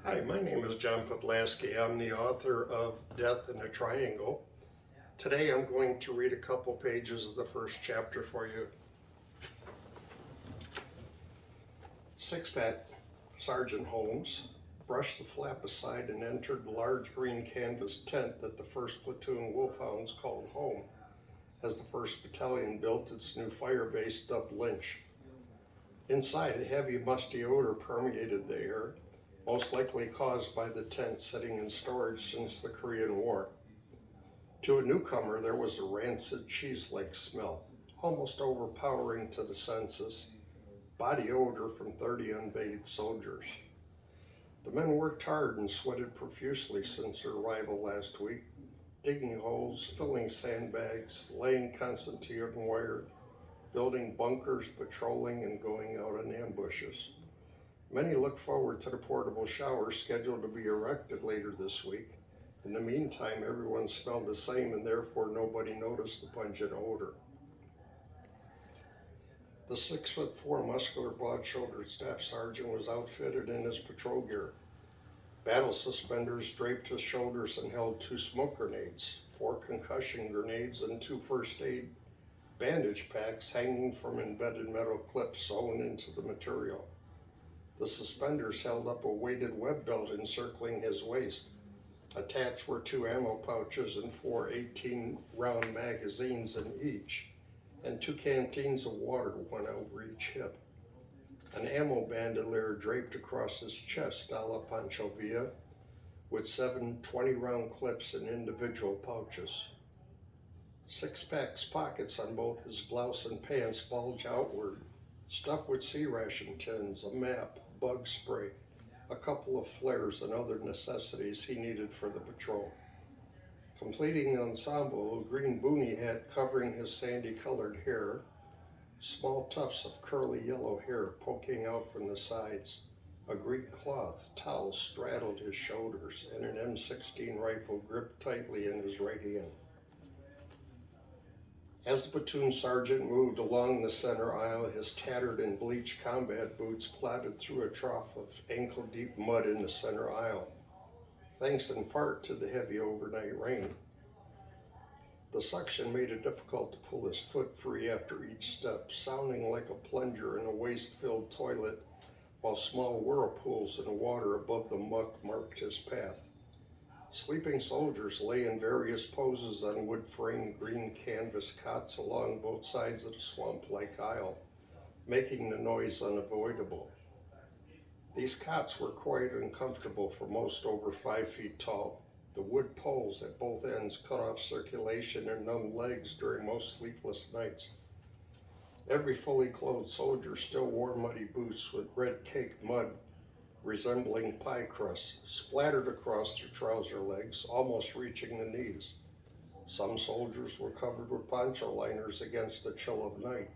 Hi, my name is John Podlaski. I'm the author of Death in a Triangle. Today I'm going to read a couple pages of the first chapter for you. Six-Pack Sergeant Holmes brushed the flap aside and entered the large green canvas tent that the 1st Platoon Wolfhounds called home as the 1st Battalion built its new fire base dubbed Lynch. Inside, a heavy musty odor permeated the air, most likely caused by the tent sitting in storage since the Korean War. To a newcomer, there was a rancid cheese-like smell, almost overpowering to the senses, body odor from 30 unbathed soldiers. The men worked hard and sweated profusely since their arrival last week, digging holes, filling sandbags, laying concertina wire, building bunkers, patrolling, and going out on ambushes. Many look forward to the portable shower scheduled to be erected later this week. In the meantime, everyone smelled the same and therefore nobody noticed the pungent odor. The 6'4" muscular, broad-shouldered staff sergeant was outfitted in his patrol gear. Battle suspenders draped his shoulders and held 2 smoke grenades, 4 concussion grenades, and 2 first aid bandage packs hanging from embedded metal clips sewn into the material. The suspenders held up a weighted web belt encircling his waist. Attached were 2 ammo pouches and 4 18-round magazines in each, and 2 canteens of water, one over each hip. An ammo bandolier draped across his chest a la Pancho Villa, with 7 20-round clips in individual pouches. Six-Pack's pockets on both his blouse and pants bulge outward, stuffed with sea ration tins, a map, bug spray, a couple of flares, and other necessities he needed for the patrol. Completing the ensemble, a green boonie hat covering his sandy-colored hair, small tufts of curly yellow hair poking out from the sides, a green cloth towel straddled his shoulders, and an M16 rifle gripped tightly in his right hand. As the platoon sergeant moved along the center aisle, his tattered and bleached combat boots plodded through a trough of ankle-deep mud in the center aisle, thanks in part to the heavy overnight rain. The suction made it difficult to pull his foot free after each step, sounding like a plunger in a waste-filled toilet, while small whirlpools in the water above the muck marked his path. Sleeping soldiers lay in various poses on wood-framed green canvas cots along both sides of the swamp-like aisle, making the noise unavoidable. These cots were quite uncomfortable for most over 5 feet tall. The wood poles at both ends cut off circulation and numbed legs during most sleepless nights. Every fully clothed soldier still wore muddy boots with red caked mud resembling pie crusts, splattered across their trouser legs, almost reaching the knees. Some soldiers were covered with poncho liners against the chill of night.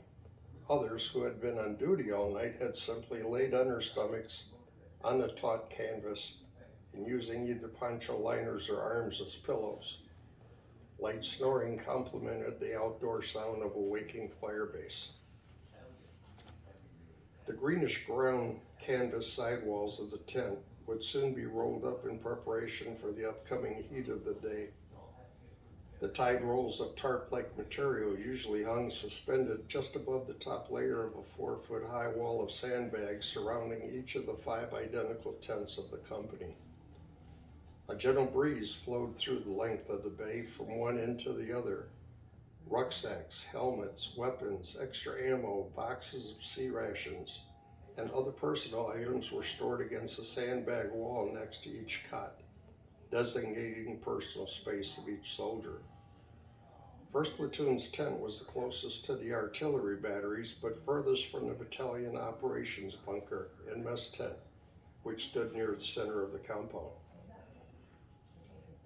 Others, who had been on duty all night, had simply laid on their stomachs on the taut canvas and using either poncho liners or arms as pillows. Light snoring complemented the outdoor sound of a waking fire base. The greenish-brown canvas sidewalls of the tent would soon be rolled up in preparation for the upcoming heat of the day. The tied rolls of tarp-like material usually hung suspended just above the top layer of a 4-foot-high wall of sandbags surrounding each of the 5 identical tents of the company. A gentle breeze flowed through the length of the bay from one end to the other. Rucksacks, helmets, weapons, extra ammo, boxes of sea rations, and other personal items were stored against the sandbag wall next to each cot, designating personal space of each soldier. 1st Platoon's tent was the closest to the artillery batteries, but furthest from the battalion operations bunker and mess tent, which stood near the center of the compound.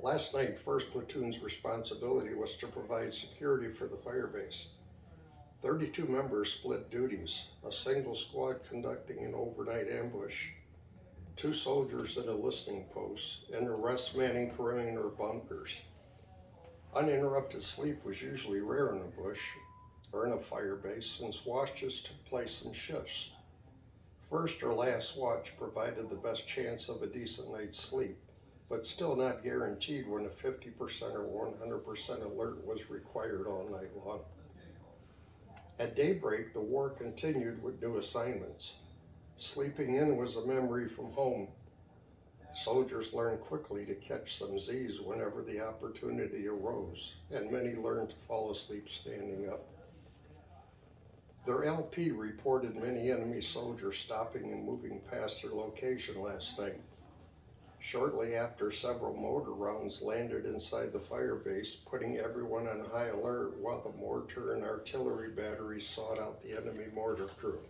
Last night, 1st Platoon's responsibility was to provide security for the fire base. 32 members split duties, a single squad conducting an overnight ambush, 2 soldiers at a listening post, and the rest manning perimeter bunkers. Uninterrupted sleep was usually rare in a bush or in a fire base, since watches took place in shifts. First or last watch provided the best chance of a decent night's sleep, but still not guaranteed when a 50% or 100% alert was required all night long. At daybreak, the war continued with new assignments. Sleeping in was a memory from home. Soldiers learned quickly to catch some Z's whenever the opportunity arose, and many learned to fall asleep standing up. Their LP reported many enemy soldiers stopping and moving past their location last night. Shortly after, several mortar rounds landed inside the fire base, putting everyone on high alert while the mortar and artillery batteries sought out the enemy mortar crew.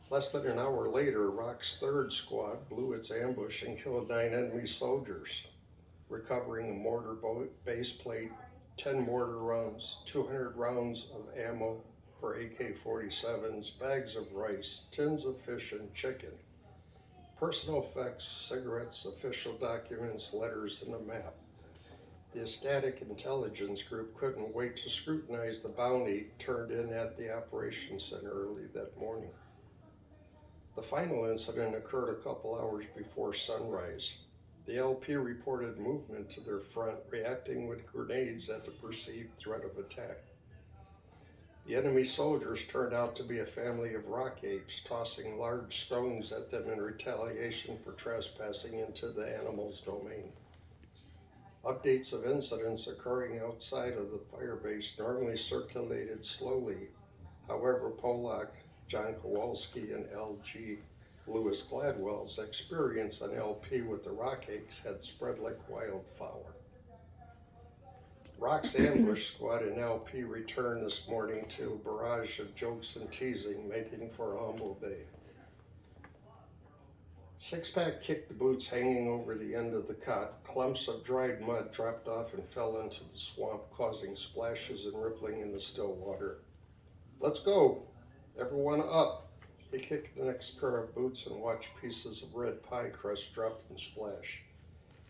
Less than an hour later, Rock's 3rd Squad blew its ambush and killed 9 enemy soldiers, recovering a mortar base plate, 10 mortar rounds, 200 rounds of ammo for AK-47s, bags of rice, tins of fish and chicken, personal effects, cigarettes, official documents, letters, and a map. The Static Intelligence Group couldn't wait to scrutinize the bounty turned in at the Operations Center early that morning. The final incident occurred a couple hours before sunrise. The LP reported movement to their front, reacting with grenades at the perceived threat of attack. The enemy soldiers turned out to be a family of rock apes, tossing large stones at them in retaliation for trespassing into the animal's domain. Updates of incidents occurring outside of the firebase normally circulated slowly. However, Polak, John Kowalski, and L.G. Lewis Gladwell's experience on LP with the rock apes had spread like wildfire. Rock's ambush squad and LP returned this morning to a barrage of jokes and teasing, making for a humble day. Six-Pack kicked the boots hanging over the end of the cot. Clumps of dried mud dropped off and fell into the swamp, causing splashes and rippling in the still water. Let's go. Everyone up. He kicked the next pair of boots and watched pieces of red pie crust drop and splash.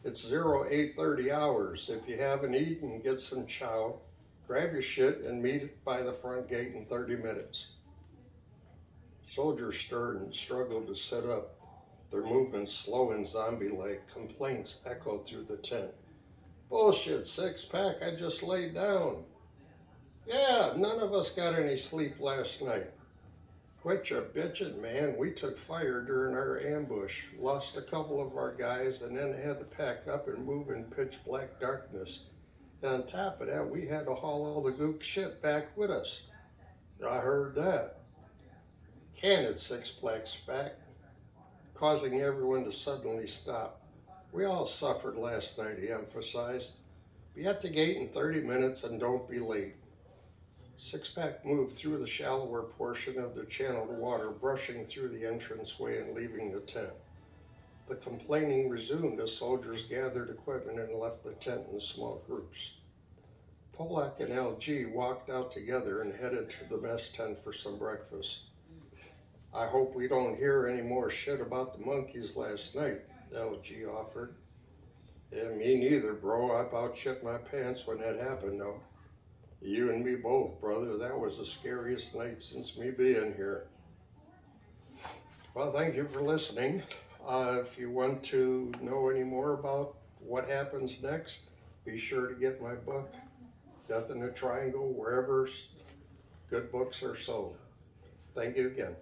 It's 0830 hours. If you haven't eaten, get some chow, grab your shit, and meet by the front gate in 30 minutes. Soldiers stirred and struggled to sit up, their movements slow and zombie-like. Complaints echoed through the tent. Bullshit, Six-Pack, I just laid down. Yeah, none of us got any sleep last night. Quit your bitching, man. We took fire during our ambush, lost a couple of our guys, and then had to pack up and move in pitch black darkness. And on top of that, we had to haul all the gook shit back with us. I heard that. Can it, Six-Pack, causing everyone to suddenly stop. We all suffered last night, he emphasized. Be at the gate in 30 minutes and don't be late. Six-Pack moved through the shallower portion of the channeled water, brushing through the entranceway and leaving the tent. The complaining resumed as soldiers gathered equipment and left the tent in small groups. Polak and LG walked out together and headed to the mess tent for some breakfast. I hope we don't hear any more shit about the monkeys last night, LG offered. Yeah, me neither, bro. I about shit my pants when that happened, though. You and me both, brother. That was the scariest night since me being here. Well, thank you for listening. If you want to know any more about what happens next, be sure to get my book, Death in a Triangle, wherever good books are sold. Thank you again.